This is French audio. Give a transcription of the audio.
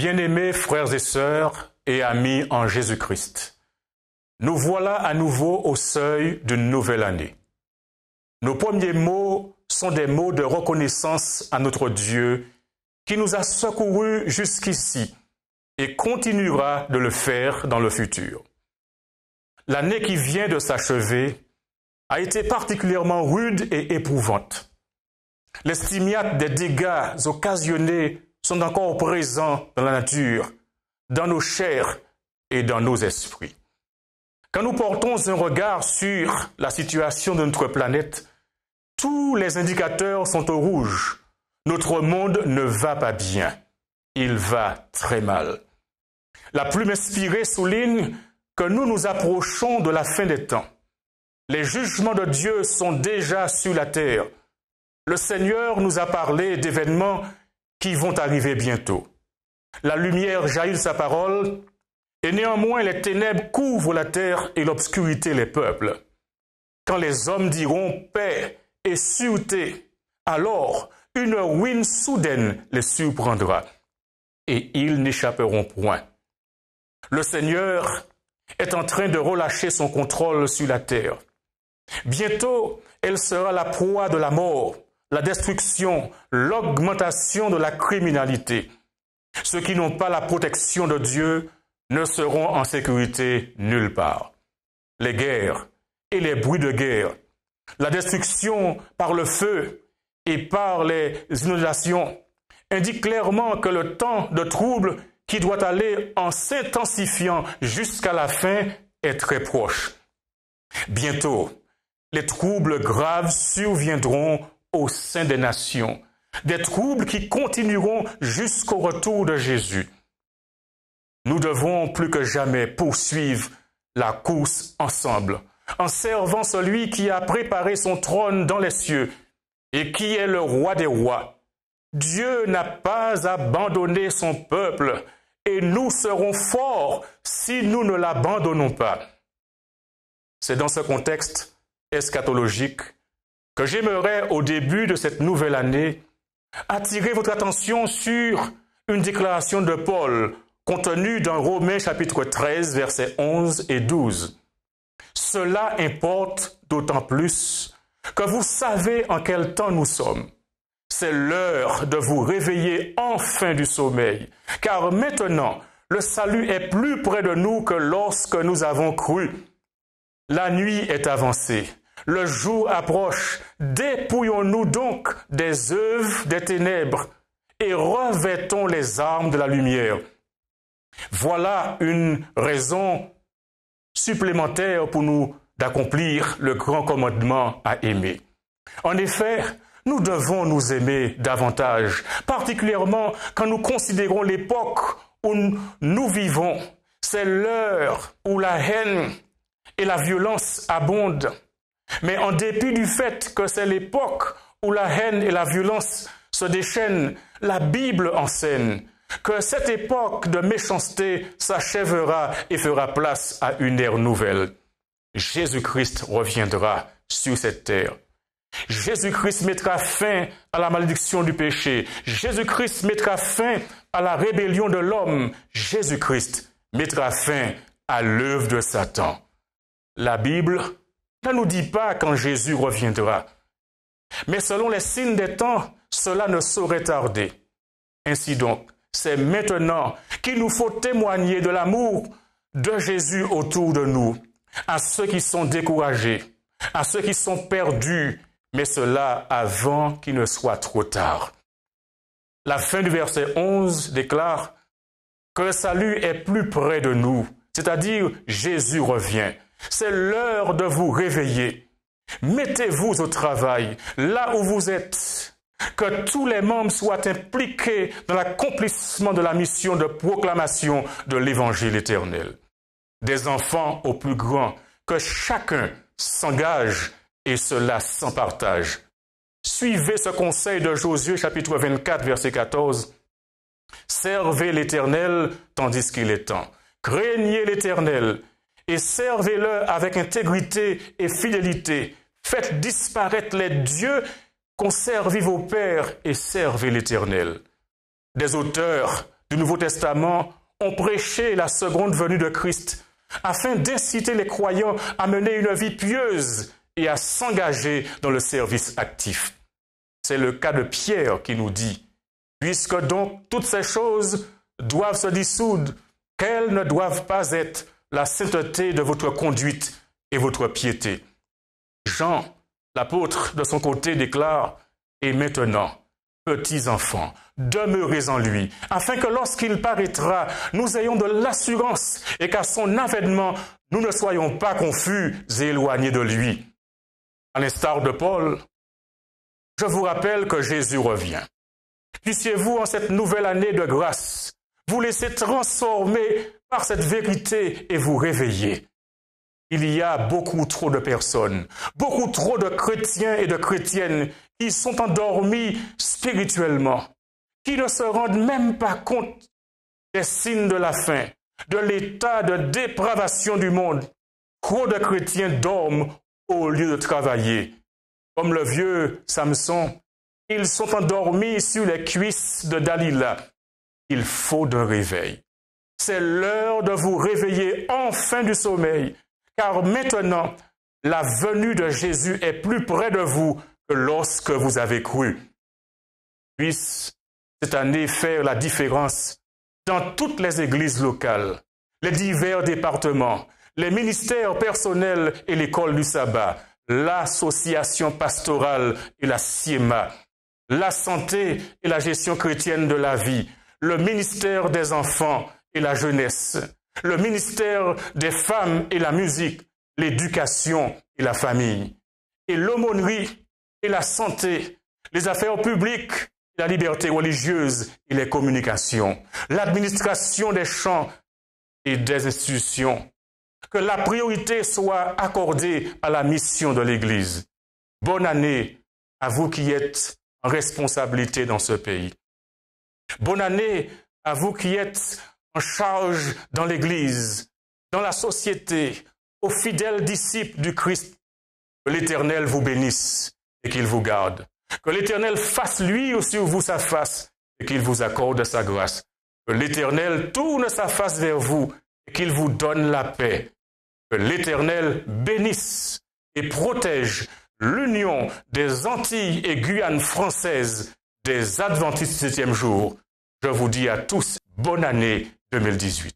Bien-aimés frères et sœurs et amis en Jésus-Christ, nous voilà à nouveau au seuil d'une nouvelle année. Nos premiers mots sont des mots de reconnaissance à notre Dieu qui nous a secourus jusqu'ici et continuera de le faire dans le futur. L'année qui vient de s'achever a été particulièrement rude et éprouvante. Les stigmates des dégâts occasionnés sont encore présents dans la nature, dans nos chairs et dans nos esprits. Quand nous portons un regard sur la situation de notre planète, tous les indicateurs sont au rouge. Notre monde ne va pas bien. Il va très mal. La plume inspirée souligne que nous nous approchons de la fin des temps. Les jugements de Dieu sont déjà sur la terre. Le Seigneur nous a parlé d'événements qui vont arriver bientôt. La lumière jaillit de sa parole, et néanmoins les ténèbres couvrent la terre et l'obscurité les peuples. Quand les hommes diront paix et sûreté, alors une ruine soudaine les surprendra, et ils n'échapperont point. Le Seigneur est en train de relâcher son contrôle sur la terre. Bientôt, elle sera la proie de la mort, la destruction, l'augmentation de la criminalité. Ceux qui n'ont pas la protection de Dieu ne seront en sécurité nulle part. Les guerres et les bruits de guerre, la destruction par le feu et par les inondations indiquent clairement que le temps de trouble qui doit aller en s'intensifiant jusqu'à la fin est très proche. Bientôt, les troubles graves surviendront au sein des nations, des troubles qui continueront jusqu'au retour de Jésus. Nous devons plus que jamais poursuivre la course ensemble, en servant celui qui a préparé son trône dans les cieux et qui est le roi des rois. Dieu n'a pas abandonné son peuple et nous serons forts si nous ne l'abandonnons pas. C'est dans ce contexte eschatologique que j'aimerais, au début de cette nouvelle année, attirer votre attention sur une déclaration de Paul contenue dans Romains chapitre 13, versets 11 et 12. Cela importe d'autant plus que vous savez en quel temps nous sommes. C'est l'heure de vous réveiller enfin du sommeil, car maintenant, le salut est plus près de nous que lorsque nous avons cru. La nuit est avancée. Le jour approche. Dépouillons-nous donc des œuvres des ténèbres et revêtons les armes de la lumière. Voilà une raison supplémentaire pour nous d'accomplir le grand commandement à aimer. En effet, nous devons nous aimer davantage, particulièrement quand nous considérons l'époque où nous vivons. C'est l'heure où la haine et la violence abondent. Mais en dépit du fait que c'est l'époque où la haine et la violence se déchaînent, la Bible enseigne que cette époque de méchanceté s'achèvera et fera place à une ère nouvelle. Jésus-Christ reviendra sur cette terre. Jésus-Christ mettra fin à la malédiction du péché. Jésus-Christ mettra fin à la rébellion de l'homme. Jésus-Christ mettra fin à l'œuvre de Satan. La Bible ne nous dit pas quand Jésus reviendra. Mais selon les signes des temps, cela ne saurait tarder. Ainsi donc, c'est maintenant qu'il nous faut témoigner de l'amour de Jésus autour de nous, à ceux qui sont découragés, à ceux qui sont perdus, mais cela avant qu'il ne soit trop tard. La fin du verset 11 déclare que le salut est plus près de nous, c'est-à-dire Jésus revient. C'est l'heure de vous réveiller. Mettez-vous au travail, là où vous êtes. Que tous les membres soient impliqués dans l'accomplissement de la mission de proclamation de l'Évangile éternel. Des enfants aux plus grands, que chacun s'engage et cela sans partage. Suivez ce conseil de Josué chapitre 24, verset 14. Servez l'Éternel tandis qu'il est temps. Craignez l'Éternel et servez-le avec intégrité et fidélité. Faites disparaître les dieux qu'ont servi vos pères et servez l'Éternel. Des auteurs du Nouveau Testament ont prêché la seconde venue de Christ afin d'inciter les croyants à mener une vie pieuse et à s'engager dans le service actif. C'est le cas de Pierre qui nous dit « Puisque donc toutes ces choses doivent se dissoudre, quelles ne doivent pas être la sainteté de votre conduite et votre piété. » Jean, l'apôtre, de son côté, déclare « Et maintenant, petits enfants, demeurez en lui, afin que lorsqu'il paraîtra, nous ayons de l'assurance et qu'à son avènement, nous ne soyons pas confus et éloignés de lui. » À l'instar de Paul, je vous rappelle que Jésus revient. Puissiez-vous, en cette nouvelle année de grâce, vous laisser transformer par cette vérité et vous réveiller. Il y a beaucoup trop de personnes, beaucoup trop de chrétiens et de chrétiennes qui sont endormis spirituellement, qui ne se rendent même pas compte des signes de la fin, de l'état de dépravation du monde. Trop de chrétiens dorment au lieu de travailler. Comme le vieux Samson, ils sont endormis sur les cuisses de Dalila. Il faut un réveil. C'est l'heure de vous réveiller enfin du sommeil, car maintenant, la venue de Jésus est plus près de vous que lorsque vous avez cru. Puisse cette année faire la différence dans toutes les églises locales, les divers départements, les ministères personnels et l'école du sabbat, l'association pastorale et la SIEMA, la santé et la gestion chrétienne de la vie, le ministère des enfants et la jeunesse, le ministère des femmes et la musique, l'éducation et la famille, et l'aumônerie et la santé, les affaires publiques, la liberté religieuse et les communications, l'administration des champs et des institutions. Que la priorité soit accordée à la mission de l'Église. Bonne année à vous qui êtes en responsabilité dans ce pays. Bonne année à vous qui êtes en charge dans l'Église, dans la société, aux fidèles disciples du Christ. Que l'Éternel vous bénisse et qu'il vous garde. Que l'Éternel fasse lui sur vous sa face et qu'il vous accorde sa grâce. Que l'Éternel tourne sa face vers vous et qu'il vous donne la paix. Que l'Éternel bénisse et protège l'union des Antilles et Guyane françaises des Adventistes du 7e jour. Je vous dis à tous, bonne année 2018.